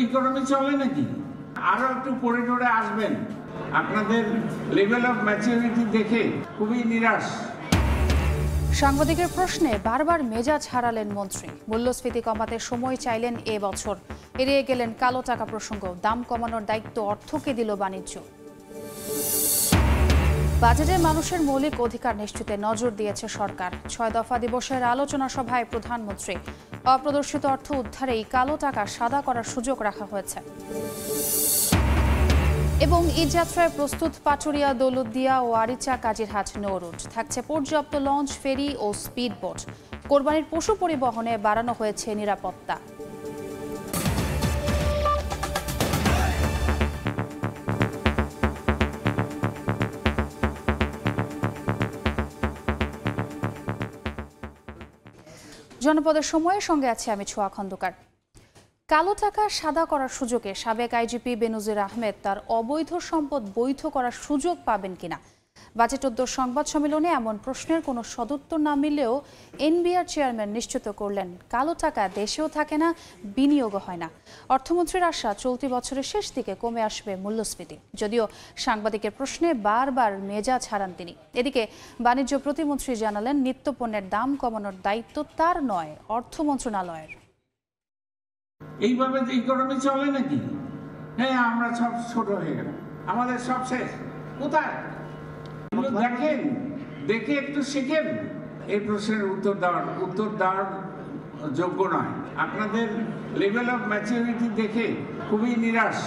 Economy চলে নাকি? আরো একটু করিডোরে আসবেন, আপনাদের লেভেল অফ ম্যাচুরিটি দেখে খুবই নিরাশ। সাংবাদিকের প্রশ্নে বারবার মেজাজ হারালেন মন্ত্রী। মূল্যস্ফীতি কমাতে সময় চাইলেন এবছর, এড়িয়ে গেলেন কালো টাকা প্রসঙ্গ। দাম কমানোর দায়িত্ব অর্থকে দিল বাণিজ্য। বাজেটে মানুষের মৌলিক অধিকার নিশ্চিতে নজর দিয়েছে সরকার। 6 দফা দিবসের আলোচনা সভায় প্রধানমন্ত্রী অপ্রদর্শিত অর্থ উদ্ধারেই কালো টাকা সাদা করার সুযোগ রাখা হয়েছে। এবং ঈদ যাত্রায় প্রস্তুত পাটুরিয়া, দৌলতদিয়া ও আরিচা কাজিরহাট নৌরুট। থাকছে পর্যাপ্ত লঞ্চ, ফেরি ও স্পিড বোট। কোরবানির পশু পরিবহনে বাড়ানো হয়েছে নিরাপত্তা। জনপদের সময়ের সঙ্গে আছে আমি ছোয়া খন্দকার। কালো টাকা সাদা করার সুযোগে সাবেক আইজিপি বেনজির আহমেদ তার অবৈধ সম্পদ বৈধ করার সুযোগ পাবেন কিনা, বাজেটোত্তর সংবাদ সম্মেলনে এমন প্রশ্নের কোনো সদুত্তর না মিললেও এনবিআর চেয়ারম্যান নিশ্চিত করলেন, কালো টাকা দেশেও থাকে না, বিনিয়োগও হয় না। অর্থমন্ত্রীর আশা, চলতি বছরের শেষ দিকে কমে আসবে মূল্যস্ফীতি। যদিও সাংবাদিকের প্রশ্নে বারবার মেজাজ হারান তিনি। এদিকে বাণিজ্য প্রতিমন্ত্রী জানালেন, নিত্যপণ্যের দাম কমানোর দায়িত্ব তার নয়, অর্থ মন্ত্রণালয়ের। এইভাবে ইকোনমি চলে নাকি? হ্যাঁ, আমরা সব ছোট হয়ে গেল, আমাদের সব শেষ। কোথায়? দেখেন, দেখে একটু শিখেন। এই প্রশ্নের উত্তর দেওয়ার যোগ্য নয়। আপনাদের লেভেল অফ ম্যাচুরিটি দেখে খুবই নিরাশ।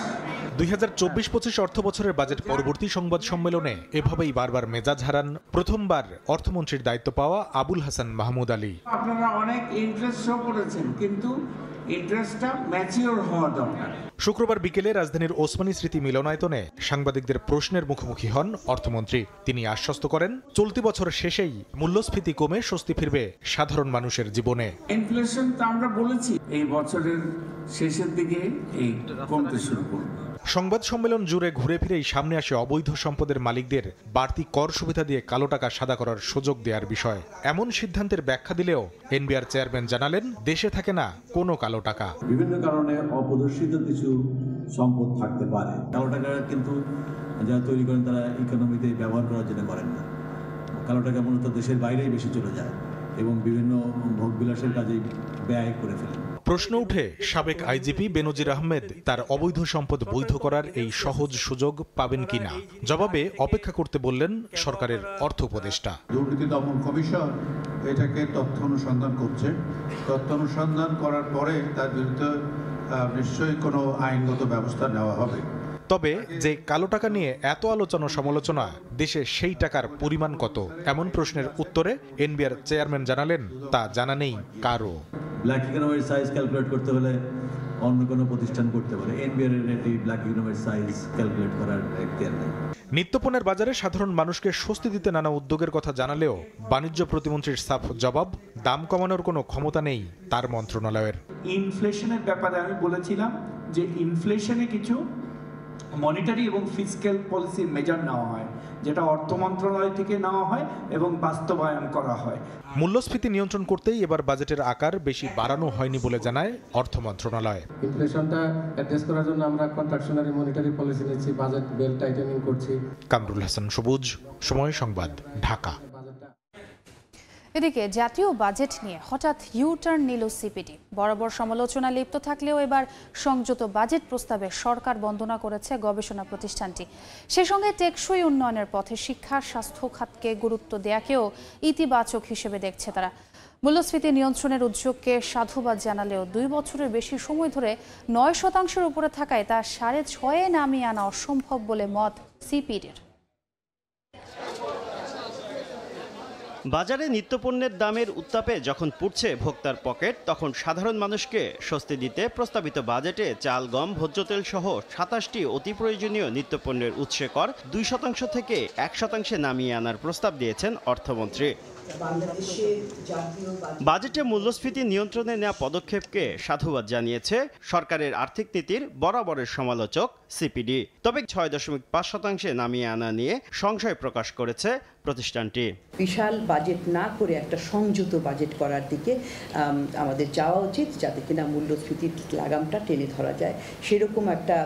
2024-25 অর্থ বছরের বাজেট পরবর্তী সংবাদ সম্মেলনে এভাবেই বারবার মেজাজ হারান প্রথমবার অর্থমন্ত্রীর দায়িত্ব পাওয়া আবুল হাসান মাহমুদ আলী। আপনারা অনেক ইন্টারেস্ট শো করেছেন, কিন্তু ইন্টারেস্টটা ম্যাচিওর হওয়া দরকার। শুক্রবার বিকেলে রাজধানীর ওসমানী স্মৃতি মিলনায়তনে সাংবাদিকদের প্রশ্নের মুখোমুখি হন অর্থমন্ত্রী। তিনি আশ্বস্ত করেন, চলতি বছর শেষেই মূল্যস্ফীতি কমে স্বস্তি ফিরবে সাধারণ মানুষের জীবনে। ইনফ্লেশন তো আমরা বলেছি এই বছরের শেষের দিকে এই কমতে শুরু করবে। সংবাদ সম্মেলন জুড়ে ঘুরে ফিরেই সামনে আসে অবৈধ সম্পদের মালিকদের বাড়তি কর সুবিধা দিয়ে কালো টাকা সাদা করার সুযোগ দেওয়ার বিষয়। এমন সিদ্ধান্তের ব্যাখ্যা দিলেও এনবিআর চেয়ারম্যান জানালেন, দেশে থাকে না কোনো কালো টাকা। বিভিন্ন কারণে অপ্রদর্শিত কিছু সম্পদ থাকতে পারে। কালো টাকা কিন্তু যারা তৈরি করেন তারা ইকোনমিতে ব্যবহার করার জন্য করেন না। কালো টাকা মূলত দেশের বাইরেই বেশি চলে যায় এবং বিভিন্ন ভোগবিলাসের কাজে ব্যয় করে ফেলেন। প্রশ্ন উঠে, সাবেক আইজিপি বেনজির আহমেদ তার অবৈধ সম্পদ বৈধ করার এই সহজ সুযোগ পাবেন কিনা। জবাবে অপেক্ষা করতে বললেন সরকারের অর্থ উপদেষ্টা। দুর্নীতি দমন কমিশন এটাকে তথ্য অনুসন্ধান করছে। তথ্য অনুসন্ধান করার পরে তার বিরুদ্ধে নিশ্চয়ই কোনো আইনগত ব্যবস্থা নেওয়া হবে। তবে যে কালো টাকা নিয়ে এত আলোচনা সমালোচনা, দেশে সেই টাকার পরিমাণ কত, এমন প্রশ্নের উত্তরে এনবিআর চেয়ারম্যান জানালেন, তা জানা নেই কারো। ব্ল্যাক ইকোনমির সাইজ ক্যালকুলেট করতে হলে অন্য কোনো প্রতিষ্ঠান করতে পারে। এনবিআর এর এটি ব্ল্যাক ইকোনমির সাইজ ক্যালকুলেট করার এখতিয়ার নেই। নিত্যপণ্যের বাজারে সাধারণ মানুষকে স্বস্তি দিতে নানা উদ্যোগের কথা জানালেও বাণিজ্য প্রতিমন্ত্রীর সাফ জবাব, দাম কমানোর কোনো ক্ষমতা নেই তার মন্ত্রণালয়ের। ইনফ্লেশনের ব্যাপারে আমি বলেছিলাম যে ইনফ্লেশনে কিছু মনিটারি এবং ফিসক্যাল পলিসির মেজার নেওয়া হয়, যেটা অর্থ মন্ত্রণালয় থেকে নেওয়া হয় এবং বাস্তবায়ন করা হয়। মূল্যস্ফীতি নিয়ন্ত্রণ করতেই এবার বাজেটের আকার বেশি বাড়ানো হয়নি বলে জানায় অর্থ মন্ত্রণালয়। ইনফ্লেশনটা অ্যাড্রেস করার জন্য আমরা কন্ট্রাকশনারি মনিটারি পলিসি নিচ্ছি, বাজেট বেল টাইটেনিং করছি। কামরুল হাসান সবুজ, সময় সংবাদ, ঢাকা। এদিকে জাতীয় বাজেট নিয়ে হঠাৎ ইউটার্ন নিল সিপিডি। বরাবর সমালোচনা লিপ্ত থাকলেও এবার সংযত বাজেট প্রস্তাবে সরকার বন্দনা করেছে গবেষণা প্রতিষ্ঠানটি। সেই সঙ্গে টেকসই উন্নয়নের পথে শিক্ষা, স্বাস্থ্য খাতকে গুরুত্ব দেওয়াকেও ইতিবাচক হিসেবে দেখছে তারা। মূল্যস্ফীতি নিয়ন্ত্রণের উদ্যোগকে সাধুবাদ জানালেও 2 বছরের বেশি সময় ধরে 9% উপরে থাকায় তা 6.5-এ নামিয়ে আনা অসম্ভব বলে মত সিপিডির। বাজারে নিত্যপণ্যের দামের উত্তাপে যখন পুড়ছে ভোক্তার পকেট, তখন সাধারণ মানুষকে স্বস্তি দিতে প্রস্তাবিত বাজেটে চাল, গম, ভোজ্য তেল সহ 27টি অতি প্রয়োজনীয় নিত্যপণ্যের উৎসে কর 2% থেকে 1%-এ নামিয়ে আনার প্রস্তাব দিয়েছেন অর্থমন্ত্রী। বাজেটে মূল্যস্ফীতি নিয়ন্ত্রণে নেওয়া পদক্ষেপকে সাধুবাদ জানিয়েছে সরকারের আর্থিক নীতির বরাবরের সমালোচক সিপিডি। তবে 6.5% নামিয়ে আনা নিয়ে সংশয় প্রকাশ করেছে প্রতিষ্ঠানটি। বিশাল বাজেট না করে একটা সংযত বাজেট করার দিকে আমাদের যাওয়া উচিত, যাতে কিনা মূল্যস্ফীতির লাগামটা টেনে ধরা যায়। সেরকম একটা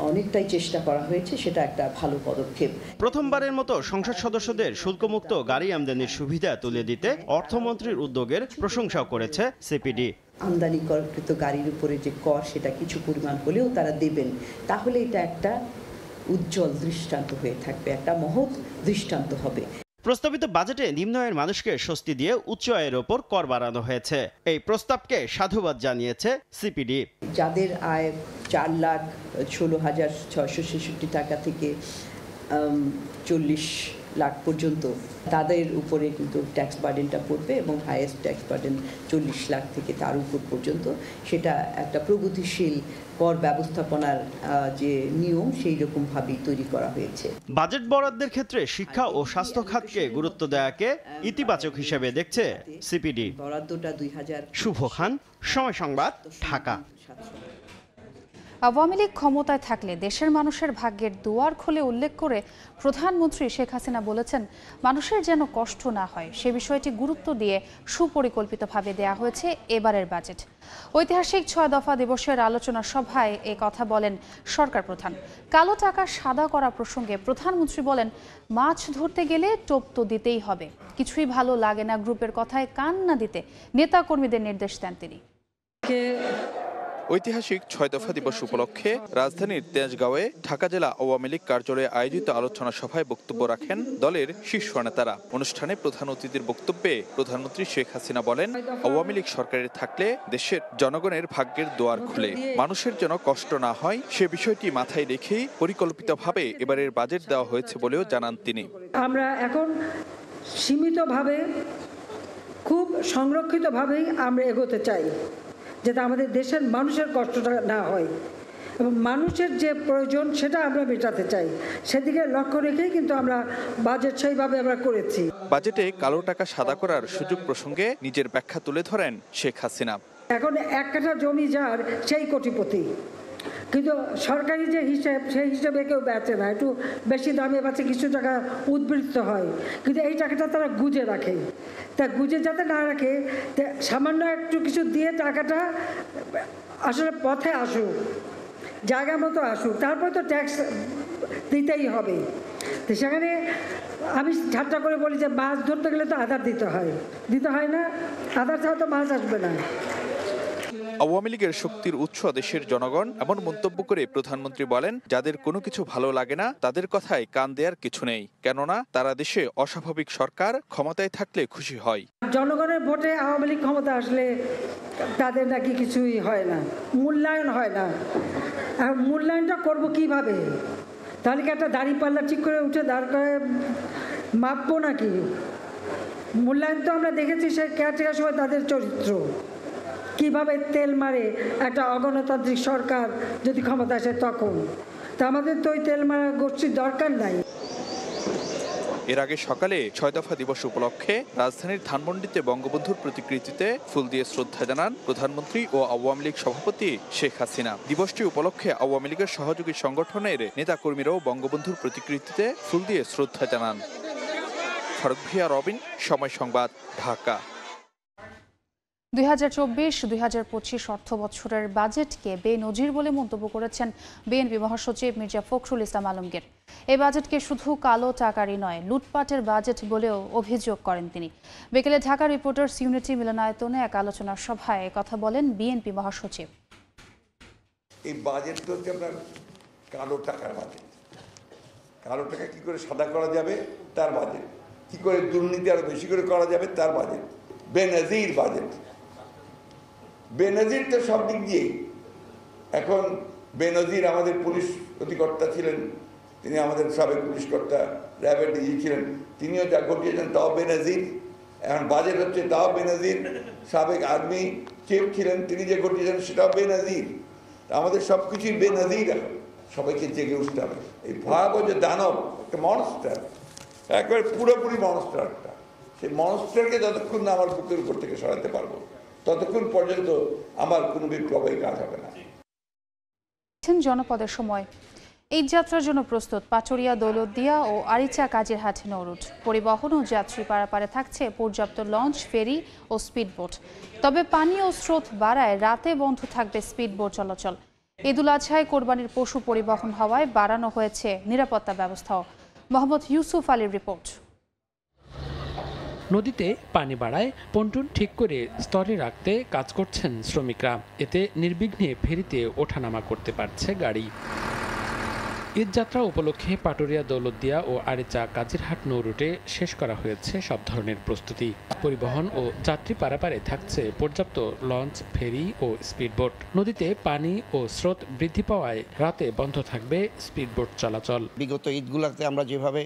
অনেকটাই চেষ্টা করা হয়েছে, সেটা একটা ভালো পদক্ষেপ। প্রথমবারের মতো সংসদ সদস্যদের শুল্কমুক্ত গাড়ি আমদানির সুবিধা তুলে দিতে অর্থমন্ত্রীর উদ্যোগের প্রশংসাও করেছে সিপিডি। আমদানিকৃত গাড়ির উপরে যে কর, সেটা কিছু পরিমাণ হলেও তারা দেবেন, তাহলে এটা একটা উজ্জ্বল দৃষ্টান্ত হয়ে থাকবে, একটা মহৎ দৃষ্টান্ত হবে। প্রস্তাবিত বাজেটে নিম্ন আয়ের মানুষকে স্বস্তি দিয়ে উচ্চ আয়ের ওপর কর বাড়ানো হয়েছে। এই প্রস্তাবকে সাধুবাদ জানিয়েছে সিপিডি। যাদের আয় 4,16,666 টাকা থেকে 40 লাখ পর্যন্ত, তাদের উপরে কিন্তু ট্যাক্স বার্ডেনটা পড়বে, এবং হাইয়েস্ট ট্যাক্স বার্ডেন 40 লাখ থেকে তার উপর পর্যন্ত। সেটা একটা প্রগতিশীল কর ব্যবস্থাপনার যে নিয়ম, সেই রকমভাবেই তৈরি করা হয়েছে। বাজেট বরাদ্দের ক্ষেত্রে শিক্ষা ও স্বাস্থ্য খাতকে গুরুত্ব দেওয়াকে ইতিবাচক হিসেবে দেখছে সিপিডি। বরাদ্দটা 2000। শুভ খান, সময় সংবাদ, ঢাকা। আওয়ামী লীগ ক্ষমতায় থাকলে দেশের মানুষের ভাগ্যের দুয়ার খুলে উল্লেখ করে প্রধানমন্ত্রী শেখ হাসিনা বলেছেন, মানুষের যেন কষ্ট না হয় সে বিষয়টি গুরুত্ব দিয়ে সুপরিকল্পিতভাবে দেয়া হয়েছে এবারের বাজেট। ঐতিহাসিক 6 দফা দিবসের আলোচনা সভায় এ কথা বলেন সরকার প্রধান। কালো টাকা সাদা করা প্রসঙ্গে প্রধানমন্ত্রী বলেন, মাছ ধরতে গেলে টোপ তো দিতেই হবে, কিছুই ভালো লাগে না গ্রুপের কথায় কান না দিতে নেতাকর্মীদের নির্দেশ দেন তিনি। ঐতিহাসিক 6 দফা দিবস উপলক্ষে রাজধানীর তেজগাঁওয়ে ঢাকা জেলা আওয়ামী লীগ কার্যালয়ে আয়োজিত আলোচনা সভায় বক্তব্য রাখেন দলের শীর্ষ নেতারা। অনুষ্ঠানে প্রধান অতিথির বক্তব্যে প্রধানমন্ত্রী শেখ হাসিনা বলেন, আওয়ামী লীগ সরকারের থাকলে দেশের জনগণের ভাগ্যের দুয়ার খুলে মানুষের যেন কষ্ট না হয় সে বিষয়টি মাথায় রেখেই পরিকল্পিতভাবে এবারের বাজেট দেওয়া হয়েছে বলেও জানান তিনি। আমরা এখন সীমিতভাবে, খুব সংরক্ষিতভাবেই আমরা এগোতে চাই, যাতে আমাদের দেশের মানুষের কষ্টটা না হয় এবং মানুষের যে প্রয়োজন সেটা আমরা মেটাতে চাই। সেদিকে লক্ষ্য রেখেই কিন্তু আমরা বাজেট সেইভাবে আমরা করেছি। বাজেটে কালো টাকা সাদা করার সুযোগ প্রসঙ্গে নিজের ব্যাখ্যা তুলে ধরেন শেখ হাসিনা। এখন 1 কাঠা জমি যার সেই কোটিপতি, কিন্তু সরকারি যে হিসেব, সেই হিসেবে কেউ বেচে না, একটু বেশি দামে বেচে, কিছু টাকা উদ্বৃত্ত হয়, কিন্তু এই টাকাটা তারা গুজে রাখে। তা গুজে যাতে না রাখে, সামান্য একটু কিছু দিয়ে টাকাটা আসলে পথে আসুক, জায়গা মতো আসুক, তারপর তো ট্যাক্স দিতেই হবে। তো সেখানে আমি ঠাট্টা করে বলি যে মাছ ধরতে গেলে তো আধার দিতে হয় না, আধার ছাড়া তো মাছ আসবে না। আওয়ামী লীগের শক্তির উৎস দেশের জনগণ এমন মন্তব্য করে প্রধানমন্ত্রী বলেন, যাদের কোনো কিছু ভালো লাগে না তাদের কথায় কান দেওয়ার কিছু নেই, কেননা তারা দেশে অস্বাভাবিক সরকার ক্ষমতায় থাকলে খুশি হয়। জনগণের ভোটে আওয়ামী লীগ ক্ষমতা আসলে তাদের নাকি কিছুই হয় না, মূল্যায়ন হয় না। আর মূল্যায়নটা করবো কিভাবে? তাহলে কি একটা দাঁড়িপাল্লা ঠিক করে উঠে দাঁড় করে মাপবো নাকি? মূল্যায়ন তো আমরা দেখেছি সে কেয়ারটেকার সময় তাদের চরিত্র কিভাবে তেল মারে একটা অগণতান্ত্রিক সরকার যদি ক্ষমতা আসে তখন। তা আমাদের তো ওই তেল মারা গোষ্ঠীর দরকার নাই। এর আগে সকালে 6 দফা দিবস উপলক্ষে রাজধানীর ধানমন্ডিতে বঙ্গবন্ধুর প্রতিকৃতিতে ফুল দিয়ে শ্রদ্ধা জানান প্রধানমন্ত্রী ও আওয়ামী লীগ সভাপতি শেখ হাসিনা। দিবসটি উপলক্ষে আওয়ামী লীগের সহযোগী সংগঠনের নেতাকর্মীরাও বঙ্গবন্ধুর প্রতিকৃতিতে ফুল দিয়ে শ্রদ্ধা জানান। ফারুক ভিয়া, রবিন, সময় সংবাদ, ঢাকা। 2024-2025 অর্থ বছরের বাজেটকে বেনজির বলে মন্তব্য করেছেন বিএনপি মহাসচিব মির্জা ফখরুল ইসলাম আলমগীর। এই বাজেটকে শুধু কালো টাকারই নয়, লুটপাটের বাজেট বলেও অভিযোগ করেন তিনি। বিকেলে ঢাকা রিপোর্টার্স ইউনিটি মিলনায়তনে এক আলোচনা সভায় কথা বলেন বিএনপি মহাসচিব। এই বাজেটটা হচ্ছে আপনার কালো টাকার বাজেট। কালো টাকা কি করে সাদা করা যাবে তার বাজেট, কি করে দুর্নীতি আরো বেশি করে করা যাবে তার বাজেট, বেনজির বাজেট। বেনজির তো সব দিক দিয়েই। এখন বেনজির আমাদের পুলিশ অধিকর্তা ছিলেন, তিনি আমাদের সাবেক পুলিশ কর্তা, র্যাবের ডিজি ছিলেন, তিনিও যা ঘটিয়েছেন তাও বেনজির। এখন বাজেট হচ্ছে তাও বেনজির। সাবেক আর্মি চিফ ছিলেন, তিনি যে ঘটিয়েছেন সেটাও বেনজির। আমাদের সব কিছুই বেনজির। এখন সবাইকে জেগে উঠতে হবে। এই ভয়াবহ যে দানব, একটা মনস্টার, একবারে পুরোপুরি মনস্টার। একটা সেই মনস্টারকে যতক্ষণ না আমার বুকের উপর থেকে সরাতে পারবো ততক্ষণ পর্যন্ত আমার কোনো বিপ্লবের কাজ হবে না। জনপদের সময় এই যাত্রার জন্য প্রস্তুত পাটুরিয়া, দৌলতদিয়া ও আরিচা কাজিরহাট নৌরুট। পরিবহন ও যাত্রী পারাপারে থাকছে পর্যাপ্ত লঞ্চ, ফেরি ও স্পিডবোট। তবে পানি ও স্রোত বাড়ায় রাতে বন্ধ থাকবে স্পিডবোট চলাচল। ঈদুল আজহায় কোরবানির পশু পরিবহন হওয়ায় বাড়ানো হয়েছে নিরাপত্তা ব্যবস্থাও। মোহাম্মদ ইউসুফ আলীর রিপোর্ট। নদীতে পানি বাড়ায় পন্টুন ঠিক করে স্তরে রাখতে কাজ করছেন শ্রমিকরা। এতে নির্বিঘ্নে ফেরিতে ওঠানামা করতে পারছে গাড়ি। ঈদযাত্রা উপলক্ষে পাটুরিয়া, দৌলতদিয়া ও আরিচা কাজিরহাট নৌরুটে শেষ করা হয়েছে সব ধরনের প্রস্তুতি। পরিবহন ও যাত্রী পারাপারে থাকছে পর্যাপ্ত লঞ্চ, ফেরি ও স্পিডবোট। নদীতে পানি ও স্রোত বৃদ্ধি পাওয়ায় রাতে বন্ধ থাকবে স্পিডবোট চলাচল। বিগত ঈদগুলোতে আমরা যেভাবে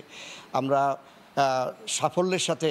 সাফল্যের সাথে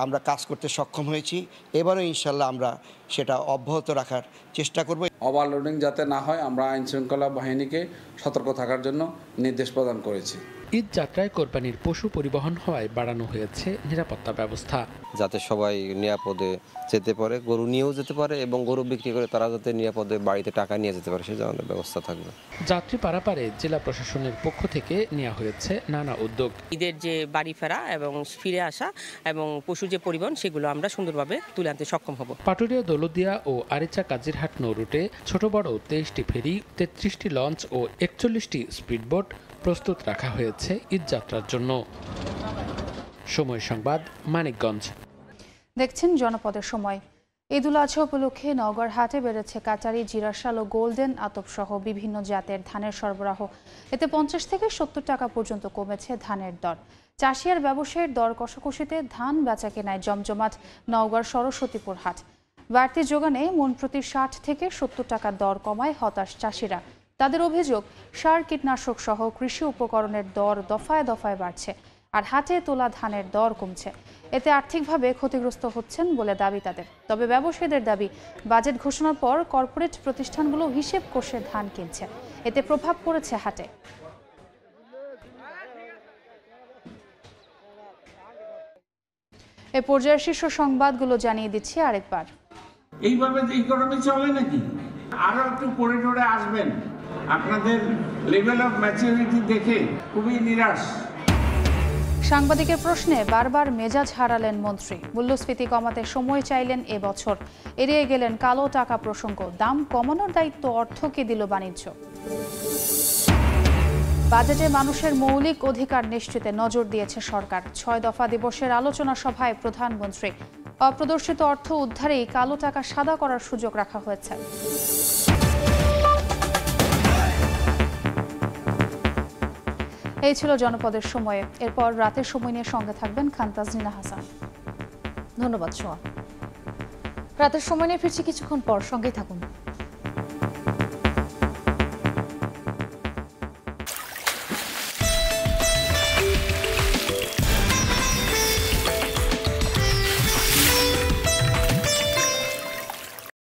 আমরা কাজ করতে সক্ষম হয়েছি, এবারও ইনশাল্লাহ আমরা সেটা অব্যাহত রাখার চেষ্টা করব। ওভারলোডিং যাতে না হয় আমরা আইন শৃঙ্খলা বাহিনীকে সতর্ক থাকার জন্য নির্দেশ প্রদান করেছি। ঈদ যাত্রায় কোরবানির পশু পরিবহন হওয়ায় বাড়ানো হয়েছে নিরাপত্তা ব্যবস্থা, যাতে সবাই নিরাপদে যেতে পারে, গরু নিয়েও যেতে পারে এবং গরু বিক্রি করে তারা যাতে নিরাপদে বাড়িতে টাকা নিয়ে যেতে পারে, সেই ধরনের ব্যবস্থা থাকবে। যাত্রী পারাপারে জেলা প্রশাসনের পক্ষ থেকে নেওয়া হয়েছে নানা উদ্যোগ। ঈদের যে বাড়ি ফেরা এবং ফিরে আসা এবং পশু যে পরিবহন, সেগুলো আমরা সুন্দরভাবে তুলে আনতে সক্ষম হব। পাটুরিয়া, দৌলতদিয়া ও আরিচা কাজিরহাট নৌরুটে ছোট বড় 23টি ফেরি, 33টি লঞ্চ ও 41টি স্পিডবোট প্রস্তুত রাখা হয়েছে ঈদযাত্রার জন্য। সময় সংবাদ, মানিকগঞ্জ। দেখছেন জনপদের সময়। ঈদুল আজহা উপলক্ষে নওগাঁর হাটে বেড়েছে কাচারি, জিরাশাল ও গোল্ডেন আতপ সহ বিভিন্ন জাতের ধানের সরবরাহ। এতে 50 থেকে 70 টাকা পর্যন্ত কমেছে ধানের দর। চাষি আর ব্যবসায়ীর দর কষাকষিতে ধান বেচা কেনায় জমজমাট নওগাঁর সরস্বতীপুর হাট। বাড়তি যোগানে মন প্রতি 60 থেকে 70 টাকা দর কমায় হতাশ চাষিরা। তাদের অভিযোগ, সার, কীটনাশক সহ কৃষি উপকরণের দর দফায় দফায় বাড়ছে, আর হাটে তোলা ধানের দর কমছে। এতে আর্থিকভাবে ক্ষতিগ্রস্ত হচ্ছেন বলে দাবি তাদের। তবে ব্যবসায়ীদের দাবি, বাজেট ঘোষণার পর কর্পোরেট প্রতিষ্ঠানগুলো হিসেব কষে ধান কিনছে, এতে প্রভাব পড়েছে হাটে। এ পর্যায়ের শীর্ষ সংবাদগুলো জানিয়ে দিচ্ছি আরেকবার। এইভাবে ইকোনমি চলে নাকি? আরো একটু করিডোরে আসবেন। আপনাদের লেভেল অফ ম্যাচুরিটি দেখে খুবই নিরাশ। সাংবাদিকের প্রশ্নে বারবার মেজাজ হারালেন মন্ত্রী। মূল্যস্ফীতি কমাতে সময় চাইলেন এবছর, এড়িয়ে গেলেন কালো টাকা প্রসঙ্গ। দাম কমানোর দায়িত্ব অর্থকে দিল বাণিজ্য। বাজেটে মানুষের মৌলিক অধিকার নিশ্চিতে নজর দিয়েছে সরকার। 6 দফা দিবসের আলোচনা সভায় প্রধানমন্ত্রী। অপ্রদর্শিত অর্থ উদ্ধারেই কালো টাকা সাদা করার সুযোগ রাখা হয়েছে। এই ছিল জনপদের সময়ে। এরপর রাতের সময় নিয়ে সঙ্গে থাকবেন খান তাজনিনা হাসান। ধন্যবাদ সোয়া। রাতের সময় নিয়ে ফিরছি কিছুক্ষণ পর, সঙ্গেই থাকুন।